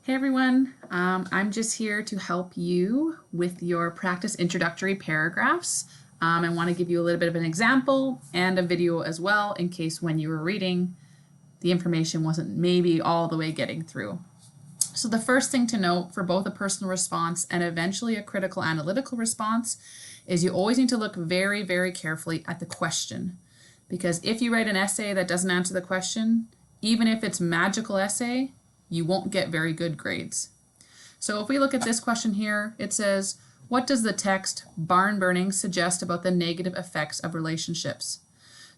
Hey everyone, I'm just here to help you with your practice introductory paragraphs. I want to give you a little bit of an example and a video as well in case when you were reading the information wasn't maybe all the way getting through. So the first thing to note for both a personal response and eventually a critical analytical response is you always need to look very, very carefully at the question. Because if you write an essay that doesn't answer the question, even if it's magical essay, you won't get very good grades. So if we look at this question here, it says, what does the text barn burning suggest about the negative effects of relationships?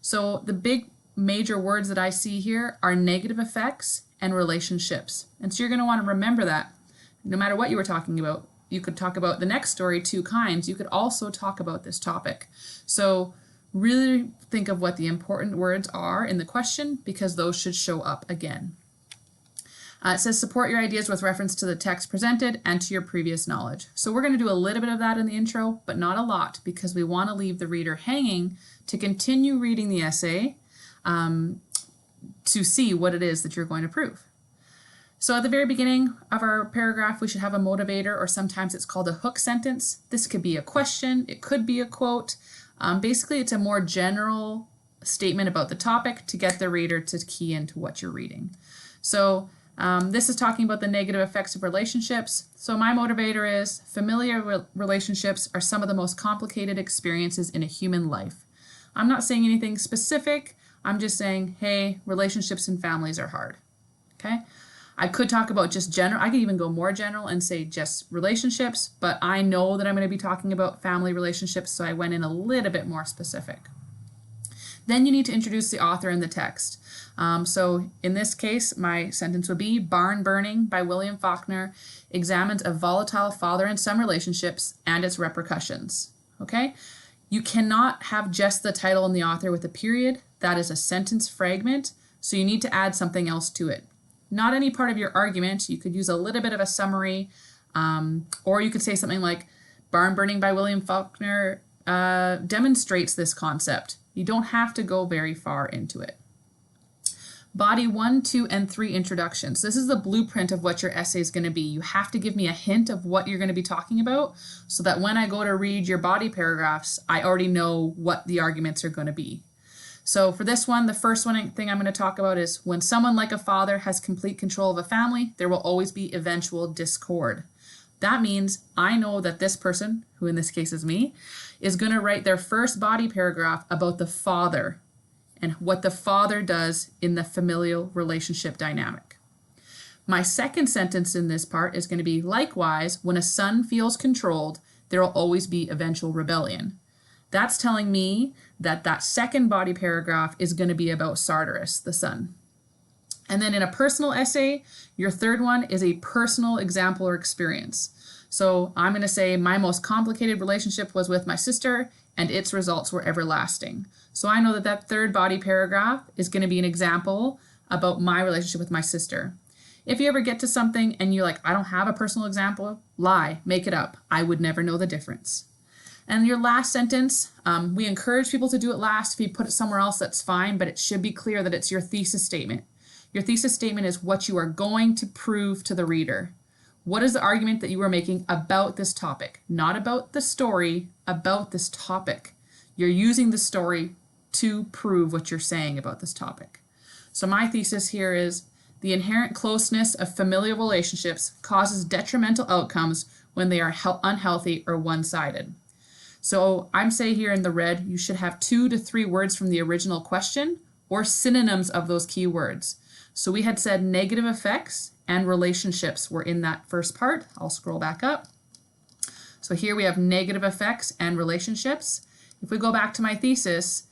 So the big major words that I see here are negative effects and relationships. And so you're going to want to remember that no matter what you were talking about. You could talk about the next story, Two Kinds. You could also talk about this topic. So really think of what the important words are in the question because those should show up again. It says support your ideas with reference to the text presented and to your previous knowledge. So we're going to do a little bit of that in the intro, but not a lot because we want to leave the reader hanging to continue reading the essay to see what it is that you're going to prove. So at the very beginning of our paragraph, we should have a motivator, or sometimes it's called a hook sentence. This could be a question, it could be a quote. Basically, it's a more general statement about the topic to get the reader to key into what you're reading. So this is talking about the negative effects of relationships. So my motivator is familiar relationships are some of the most complicated experiences in a human life. I'm not saying anything specific. I'm just saying, hey, relationships and families are hard. Okay. I could talk about just general. I could even go more general and say just relationships, but I know that I'm going to be talking about family relationships, so I went in a little bit more specific. Then you need to introduce the author in the text. So in this case, my sentence would be, Barn Burning by William Faulkner examines a volatile father and son relationships and its repercussions. Okay? You cannot have just the title and the author with a period. That is a sentence fragment, so you need to add something else to it. Not any part of your argument. You could use a little bit of a summary, or you could say something like, Barn Burning by William Faulkner demonstrates this concept. You don't have to go very far into it. Body 1, 2, and 3 introductions. This is the blueprint of what your essay is going to be. You have to give me a hint of what you're going to be talking about so that when I go to read your body paragraphs, I already know what the arguments are going to be. So for this one, the first thing I'm going to talk about is when someone like a father has complete control of a family, there will always be eventual discord. That means I know that this person, who in this case is me, is going to write their first body paragraph about the father and what the father does in the familial relationship dynamic. My second sentence in this part is going to be, likewise, when a son feels controlled, there will always be eventual rebellion. That's telling me that that second body paragraph is going to be about Sartorus, the son. And then in a personal essay, your third one is a personal example or experience. So I'm going to say my most complicated relationship was with my sister and its results were everlasting. So I know that that third body paragraph is going to be an example about my relationship with my sister. If you ever get to something and you're like, I don't have a personal example, lie, make it up. I would never know the difference. And your last sentence, we encourage people to do it last. If you put it somewhere else, that's fine, but it should be clear that it's your thesis statement. Your thesis statement is what you are going to prove to the reader. What is the argument that you are making about this topic? Not about the story, about this topic. You're using the story to prove what you're saying about this topic. So my thesis here is the inherent closeness of familial relationships causes detrimental outcomes when they are unhealthy or one-sided. So I'm saying here in the red, you should have 2 to 3 words from the original question or synonyms of those key words. So we had said negative effects and relationships were in that first part. I'll scroll back up. So here we have negative effects and relationships. If we go back to my thesis,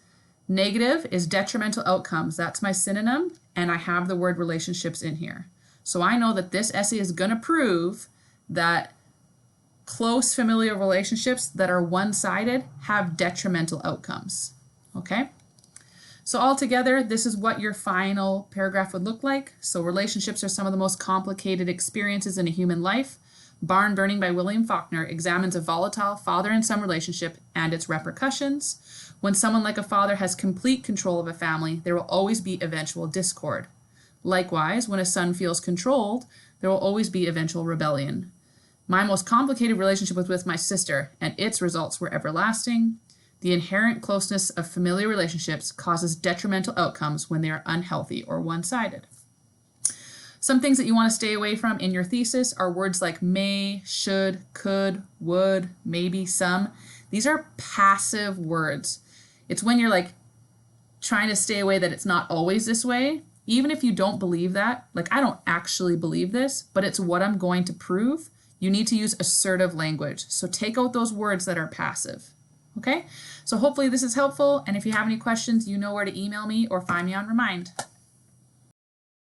negative is detrimental outcomes. That's my synonym, and I have the word relationships in here. So I know that this essay is going to prove that close familial relationships that are one-sided have detrimental outcomes. Okay? So altogether, this is what your final paragraph would look like. So relationships are some of the most complicated experiences in a human life. Barn Burning by William Faulkner examines a volatile father and son relationship and its repercussions. When someone like a father has complete control of a family, there will always be eventual discord. Likewise, when a son feels controlled, there will always be eventual rebellion. My most complicated relationship was with my sister, and its results were everlasting. The inherent closeness of familiar relationships causes detrimental outcomes when they are unhealthy or one-sided. Some things that you want to stay away from in your thesis are words like may, should, could, would, maybe, some. These are passive words. It's when you're like trying to stay away that it's not always this way. Even if you don't believe that, like I don't actually believe this, but it's what I'm going to prove, you need to use assertive language. So take out those words that are passive. Okay? So hopefully this is helpful, and if you have any questions, you know where to email me or find me on Remind.